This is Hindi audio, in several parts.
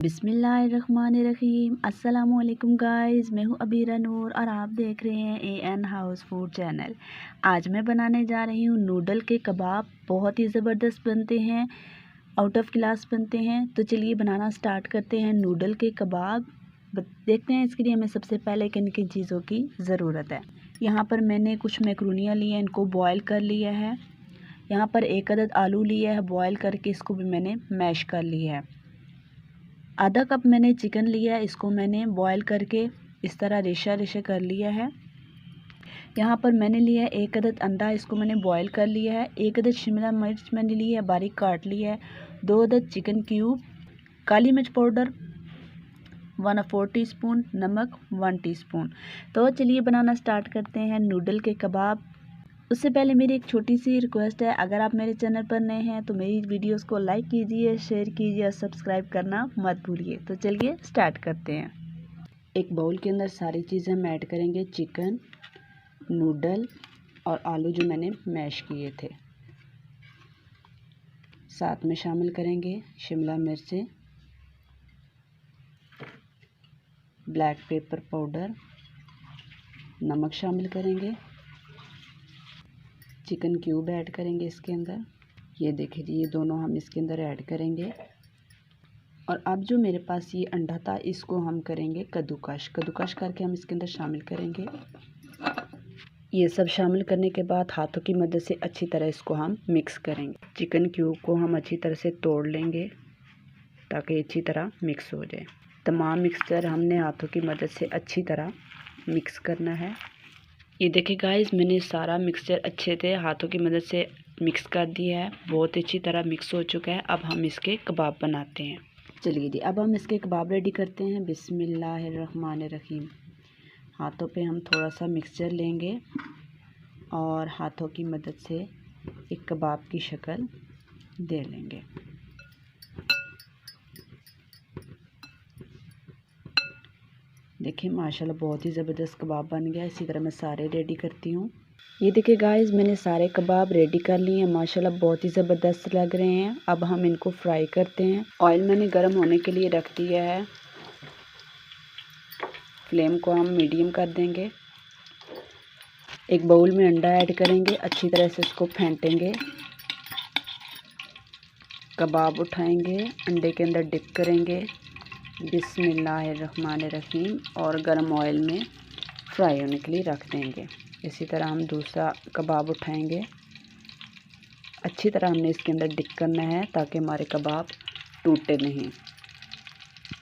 बिस्मिल्लाहिर्रहमानिर्रहीम। अस्सलामुअलैकुम गाइस, मैं हूँ अबीरा नूर और आप देख रहे हैं एएन हाउस फूड चैनल। आज मैं बनाने जा रही हूँ नूडल के कबाब। बहुत ही ज़बरदस्त बनते हैं, आउट ऑफ क्लास बनते हैं। तो चलिए बनाना स्टार्ट करते हैं नूडल के कबाब। देखते हैं इसके लिए हमें सबसे पहले किन किन चीज़ों की ज़रूरत है। यहाँ पर मैंने कुछ मैक्रोनियाँ ली हैं, इनको बॉयल कर लिया है। यहाँ पर 1 अदद आलू लिया है, बॉयल करके इसको भी मैंने मैश कर लिया है। आधा कप मैंने चिकन लिया है, इसको मैंने बॉयल करके इस तरह रेशा रेशा कर लिया है। यहाँ पर मैंने लिया है 1 अदद अंडा, इसको मैंने बॉयल कर लिया है। 1 अदद शिमला मिर्च मैंने ली है, बारीक काट लिया है। 2 अदद चिकन क्यूब, काली मिर्च पाउडर 1/4 टीस्पून, नमक 1 टीस्पून। तो चलिए बनाना स्टार्ट करते हैं नूडल के कबाब। उससे पहले मेरी एक छोटी सी रिक्वेस्ट है, अगर आप मेरे चैनल पर नए हैं तो मेरी वीडियोस को लाइक कीजिए, शेयर कीजिए और सब्सक्राइब करना मत भूलिए। तो चलिए स्टार्ट करते हैं। एक बाउल के अंदर सारी चीज़ें हम ऐड करेंगे, चिकन, नूडल और आलू जो मैंने मैश किए थे। साथ में शामिल करेंगे शिमला मिर्चें, ब्लैक पेपर पाउडर, नमक शामिल करेंगे, चिकन क्यूब ऐड करेंगे इसके अंदर। ये देखिए जी, ये दोनों हम इसके अंदर ऐड करेंगे। और अब जो मेरे पास ये अंडा था, इसको हम करेंगे कद्दूकश करके हम इसके अंदर शामिल करेंगे। ये सब शामिल करने के बाद हाथों की मदद से अच्छी तरह इसको हम मिक्स करेंगे। चिकन क्यूब को हम अच्छी तरह से तोड़ लेंगे ताकि अच्छी तरह मिक्स हो जाए। तमाम मिक्सचर हमने हाथों की मदद से अच्छी तरह मिक्स करना है। ये देखिए गाइस, मैंने सारा मिक्सचर अच्छे से हाथों की मदद से मिक्स कर दिया है। बहुत अच्छी तरह मिक्स हो चुका है। अब हम इसके कबाब बनाते हैं। चलिए जी, अब हम इसके कबाब रेडी करते हैं। बिस्मिल्लाहिर्रहमानिर्रहीम। हाथों पे हम थोड़ा सा मिक्सचर लेंगे और हाथों की मदद से एक कबाब की शक्ल दे लेंगे। देखिए माशाल्लाह बहुत ही ज़बरदस्त कबाब बन गया। इसी तरह मैं सारे रेडी करती हूँ। ये देखिए गाइस, मैंने सारे कबाब रेडी कर लिए हैं। माशाल्लाह बहुत ही ज़बरदस्त लग रहे हैं। अब हम इनको फ्राई करते हैं। ऑयल मैंने गर्म होने के लिए रख दिया है। फ्लेम को हम मीडियम कर देंगे। एक बाउल में अंडा ऐड करेंगे, अच्छी तरह से इसको फेंटेंगे। कबाब उठाएंगे, अंडे के अंदर डिप करेंगे बिस्मिल्लाहिर्रहमानिर्रहीम और गर्म ऑयल में फ्राई होने के लिए रख देंगे। इसी तरह हम दूसरा कबाब उठाएंगे। अच्छी तरह हमने इसके अंदर डिप करना है ताकि हमारे कबाब टूटे नहीं।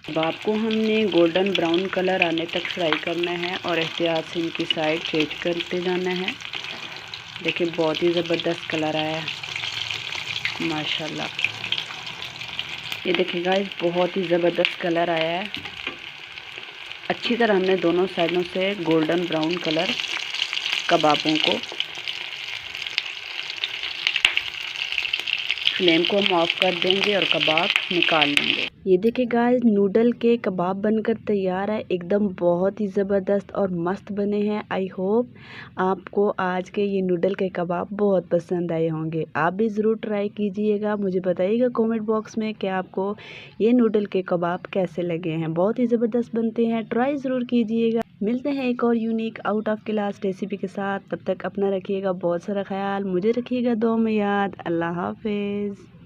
कबाब को हमने गोल्डन ब्राउन कलर आने तक फ्राई करना है और एहतियात से इनकी साइड चेंज करते जाना है। देखिए बहुत ही ज़बरदस्त कलर आया है माशाल्लाह। ये देखिए गाइस, बहुत ही ज़बरदस्त कलर आया है। अच्छी तरह हमने दोनों साइडों से गोल्डन ब्राउन कलर कबाबों को। फ्लेम को हम ऑफ कर देंगे और कबाब निकाल लेंगे। ये देखिए गाइस, नूडल के कबाब बनकर तैयार है। एकदम बहुत ही ज़बरदस्त और मस्त बने हैं। आई होप आपको आज के ये नूडल के कबाब बहुत पसंद आए होंगे। आप भी ज़रूर ट्राई कीजिएगा। मुझे बताइएगा कमेंट बॉक्स में कि आपको ये नूडल के कबाब कैसे लगे हैं। बहुत ही ज़बरदस्त बनते हैं, ट्राई ज़रूर कीजिएगा। मिलते हैं एक और unique out of class recipe के साथ। तब तक अपना रखिएगा बहुत सारा ख्याल, मुझे रखिएगा दुआ में याद। अल्लाह हाफिज़।